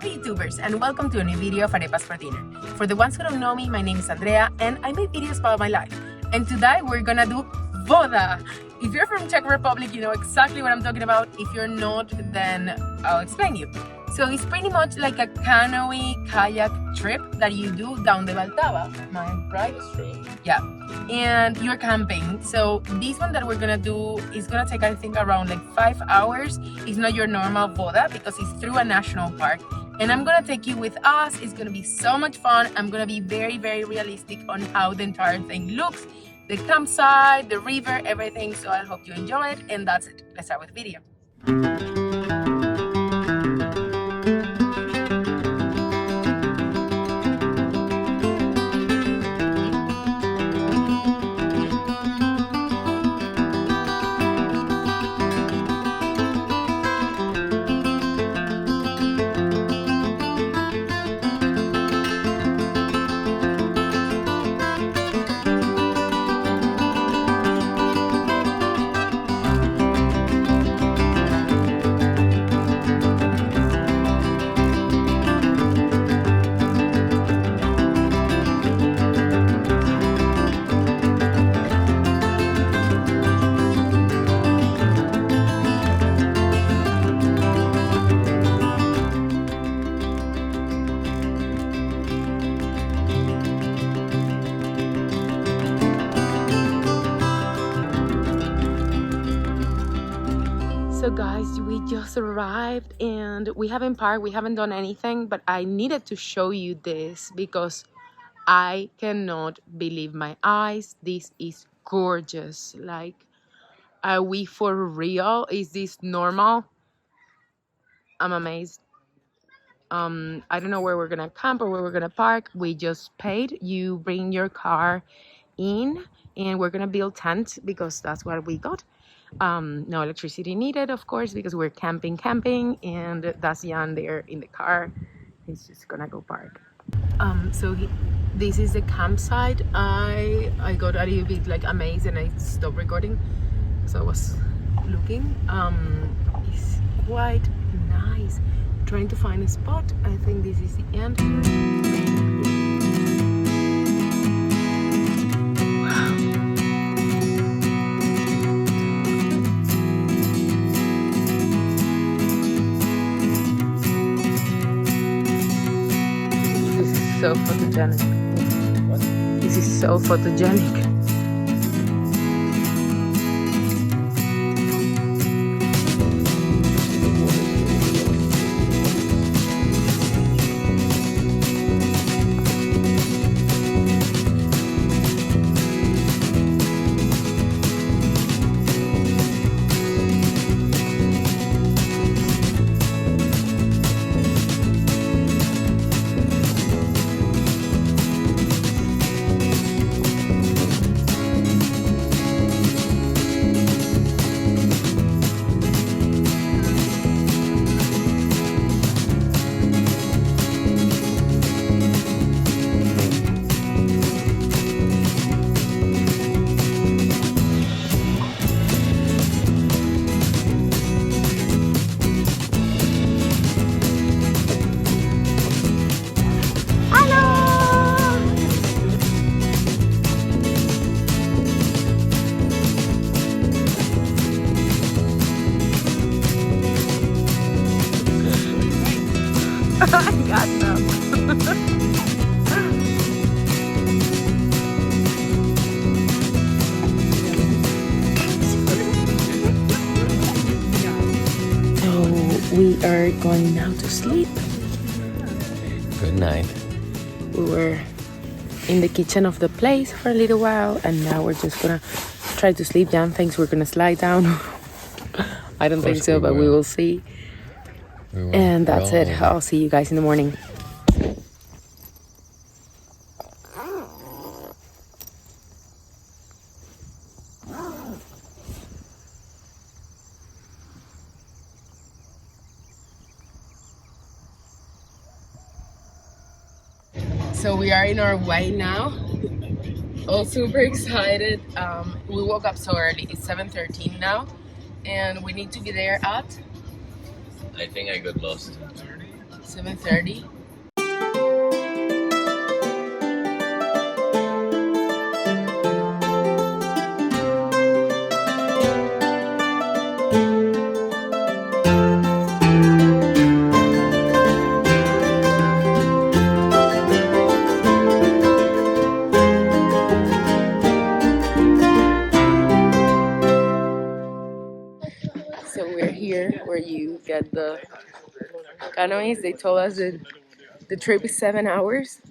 Hey YouTubers, and welcome to a new video of Arepas for dinner. For the ones who don't know me, my name is Andrea and I make videos about my life. And today we're gonna do Voda. If you're from Czech Republic, you know exactly what I'm talking about. If you're not, then I'll explain you. So it's pretty much like a canoe kayak trip that you do down the Vltava, am I right? That's true. Yeah, and you're camping. So this one that we're gonna do is gonna take, I think, around like 5 hours. It's not your normal Voda because it's through a national park. And I'm gonna take you with us. It's gonna be so much fun. I'm gonna be very, very realistic on how the entire thing looks. The campsite, the river, everything. So I hope you enjoy it. And that's it. Let's start with the video. So guys, we just arrived and we haven't parked, we haven't done anything, but I needed to show you this because I cannot believe my eyes. This is gorgeous. Like, are we for real? Is this normal? I'm amazed. I don't know where we're gonna camp or where we're gonna park. We just paid. You bring your car in and we're gonna build tent because that's what we got. No electricity needed, of course, because we're camping, and that's Jan there in the car. He's just gonna go park. This is the campsite. I got a little bit like amazed and I stopped recording, so I was looking. It's quite nice. Trying to find a spot. I think this is the end. So photogenic. What? This is so photogenic. I got them. So we are going now to sleep. Good night. We were in the kitchen of the place for a little while and now we're just gonna try to sleep. Jan thinks we're gonna slide down. I don't think so, but we will see. And that's it. I'll see you guys in the morning. So we are in our way now. All super excited. We woke up so early. It's 7:13 now. And we need to be there at I think I got lost. 7:30. So we're here where you get the canoes. They told us that the trip is 7 hours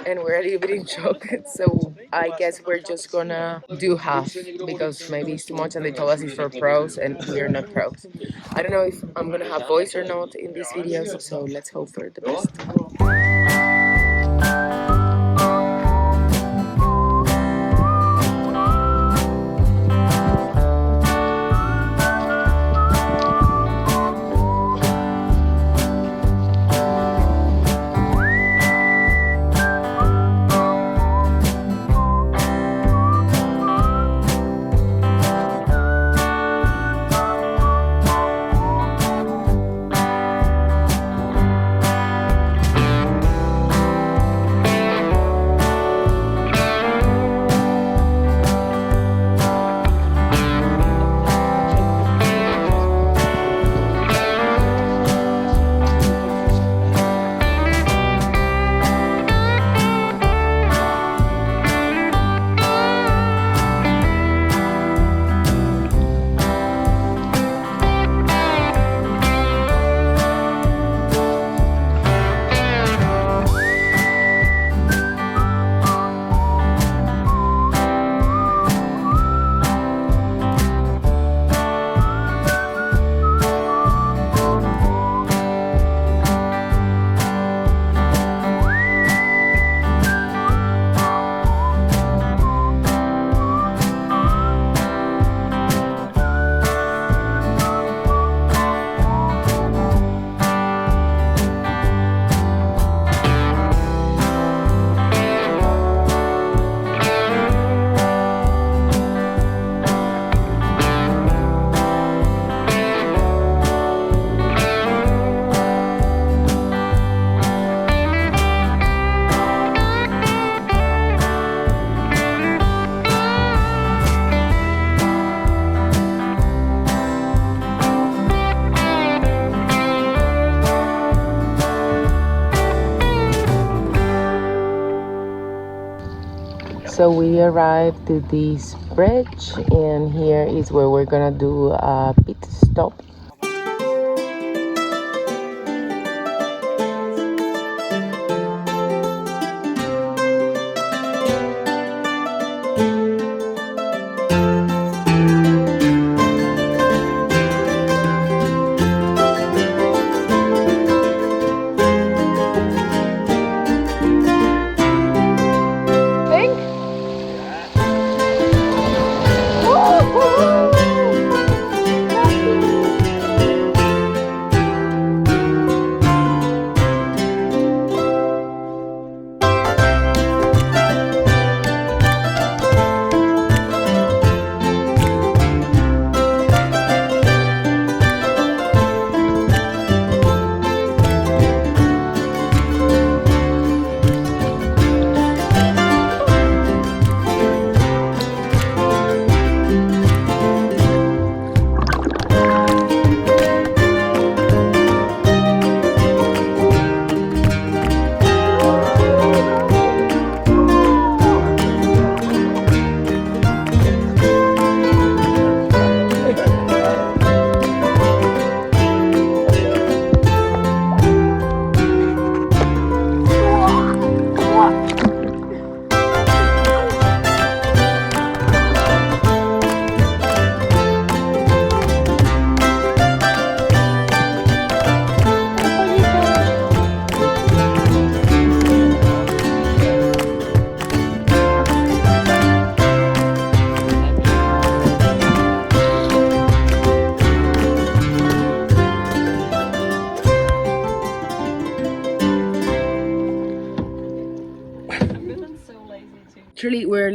and we're a little bit in shock. So I guess we're just gonna do half because maybe it's too much and they told us it's for pros and we're not pros. I don't know if I'm gonna have voice or not in these videos, so let's hope for the best. So we arrived to this bridge and here is where we're gonna do a pit stop.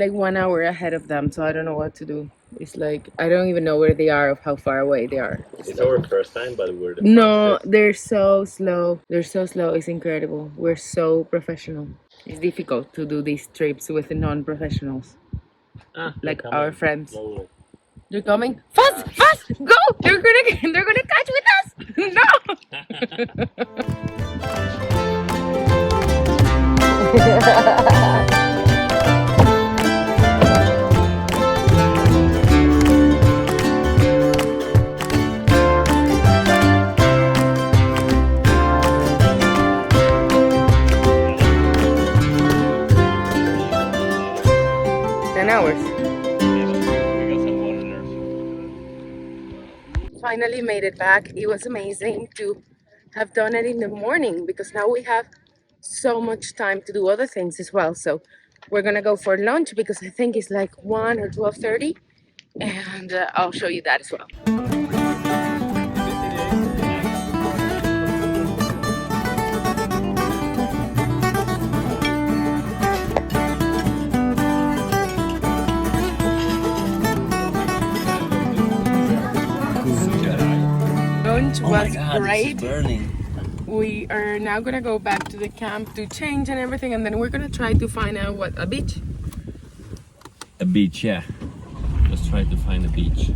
like 1 hour ahead of them, so I don't know what to do. It's like I don't even know where they are, of how far away they are. It's our first time, but we're the No, fastest. they're so slow. They're so slow. It's incredible. We're so professional. It's difficult to do these trips with the non-professionals, like our friends. Slowly. They're coming fast, fast, go! They're gonna catch with us. No. 10 hours. Finally made it back. It was amazing to have done it in the morning because now we have so much time to do other things as well. So we're gonna go for lunch because I think it's like 1 or 12:30, and I'll show you that as well. Lunch was great. We are now gonna go back to the camp to change and everything, and then we're gonna try to find out a beach. A beach, yeah. Let's try to find a beach.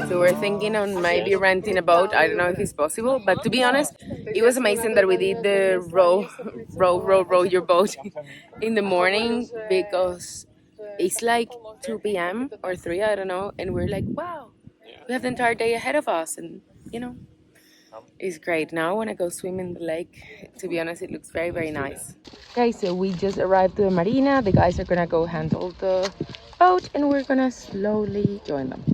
So we're thinking on maybe renting a boat. I don't know if it's possible, but to be honest, it was amazing that we did the row your boat in the morning because it's like 2 p.m. or 3, I don't know, and we're like, wow, we have the entire day ahead of us, and you know, it's great. Now I want to go swim in the lake. To be honest, it looks very, very nice. Okay, so we just arrived to the marina. The guys are gonna go handle the boat, and we're gonna slowly join them.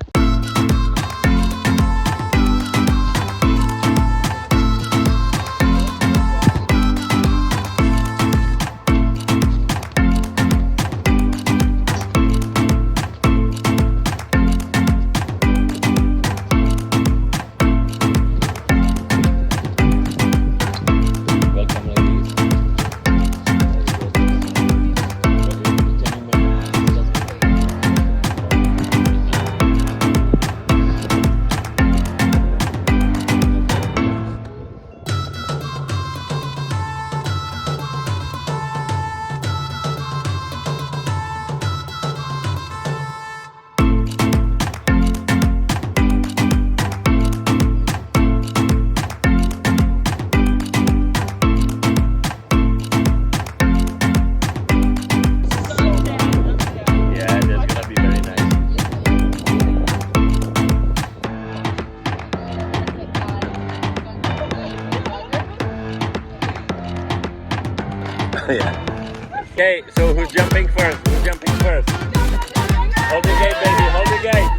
Yeah. Okay, so who's jumping first? Who's jumping first? Hold the gate, baby. Hold the gate.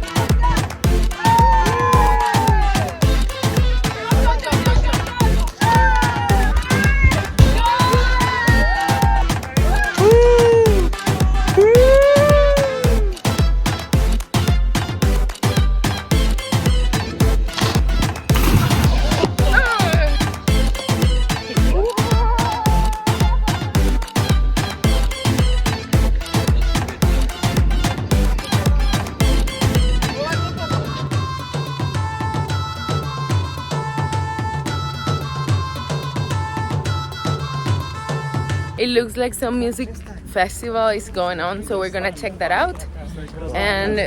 It looks like some music festival is going on, so we're gonna check that out and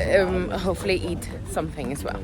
hopefully eat something as well.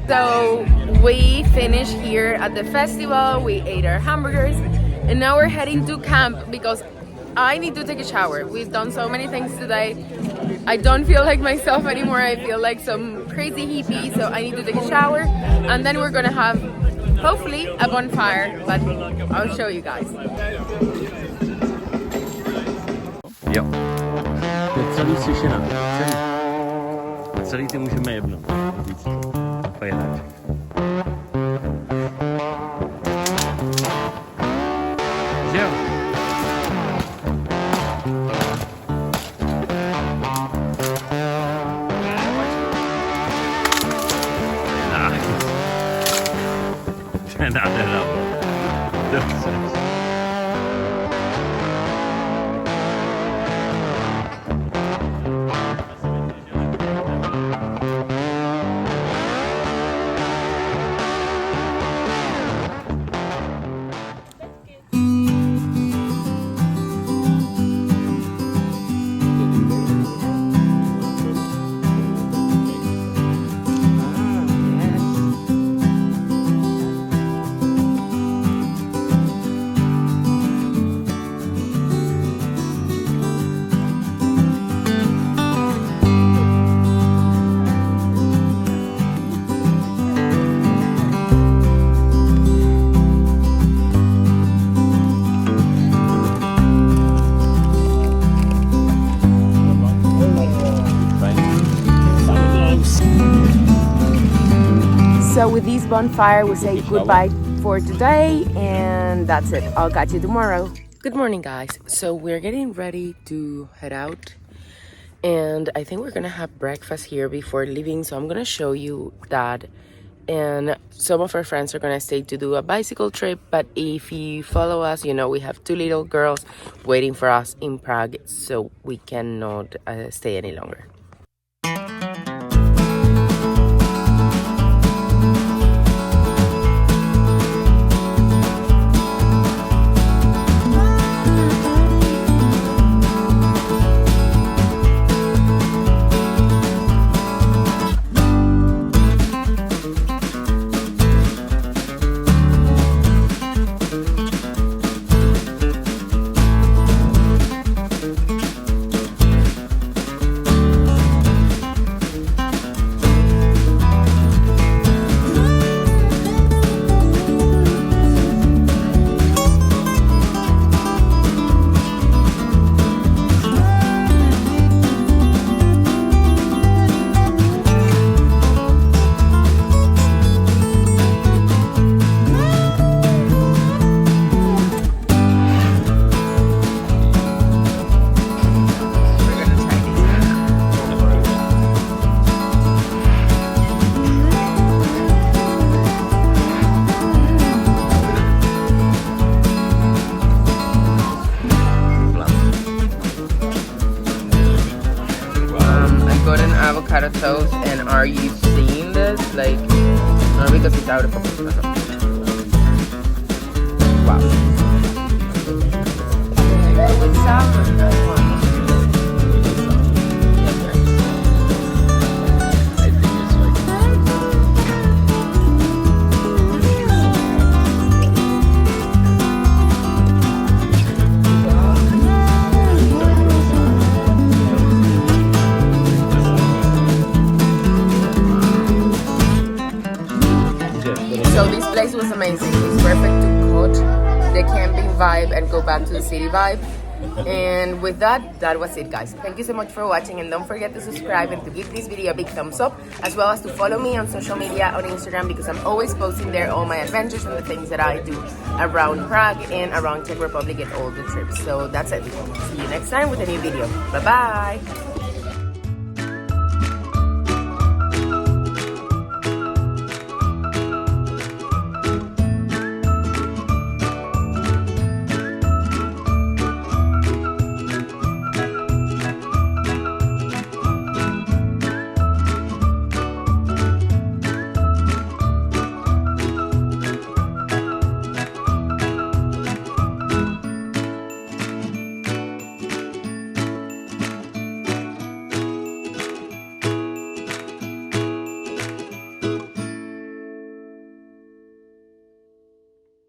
So we finished here at the festival, we ate our hamburgers, and now we're heading to camp because I need to take a shower. We've done so many things today. I don't feel like myself anymore. I feel like some crazy hippie, so I need to take a shower. And then we're gonna have, hopefully, a bonfire, but I'll show you guys. Jo. To je celý sušina. Celý ty můžeme jebnout. Víc to. Fajnáček. Že jo? Nádherná. Dobře. So with this bonfire, we say goodbye for today, and that's it. I'll catch you tomorrow. Good morning, guys. So we're getting ready to head out, and I think we're gonna have breakfast here before leaving. So I'm gonna show you that, and some of our friends are gonna stay to do a bicycle trip. But if you follow us, you know we have 2 little girls waiting for us in Prague, so we cannot stay any longer. Avocado toast, and are you seeing this? Like, no, because it's out of focus. Wow. With sour. So this place was amazing. It's perfect to cut the camping vibe and go back to the city vibe. And with that, that was it, guys. Thank you so much for watching, and don't forget to subscribe and to give this video a big thumbs up, as well as to follow me on social media on Instagram, because I'm always posting there all my adventures and the things that I do around Prague and around Czech Republic and all the trips. So that's it. See you next time with a new video. Bye bye.